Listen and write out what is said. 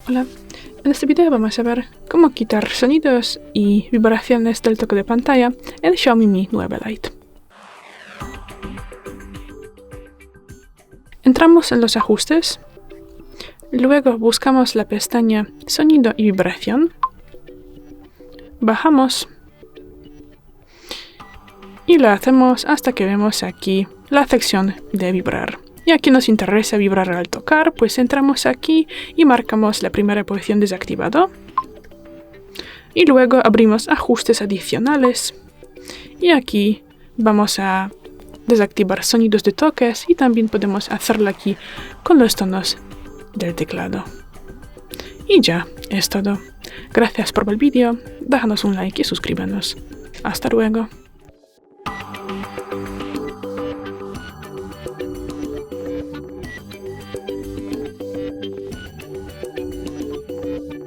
Hola, en este video vamos a ver cómo quitar sonidos y vibraciones del toque de pantalla en Xiaomi Mi 9 Lite. Entramos en los ajustes, luego buscamos la pestaña Sonido y vibración, bajamos y lo hacemos hasta que vemos aquí la sección de vibrar. Y aquí nos interesa vibrar al tocar, pues entramos aquí y marcamos la primera posición desactivado. Y luego abrimos ajustes adicionales. Y aquí vamos a desactivar sonidos de toques y también podemos hacerlo aquí con los tonos del teclado. Y ya, es todo. Gracias por ver el vídeo, déjanos un like y suscríbanos. Hasta luego.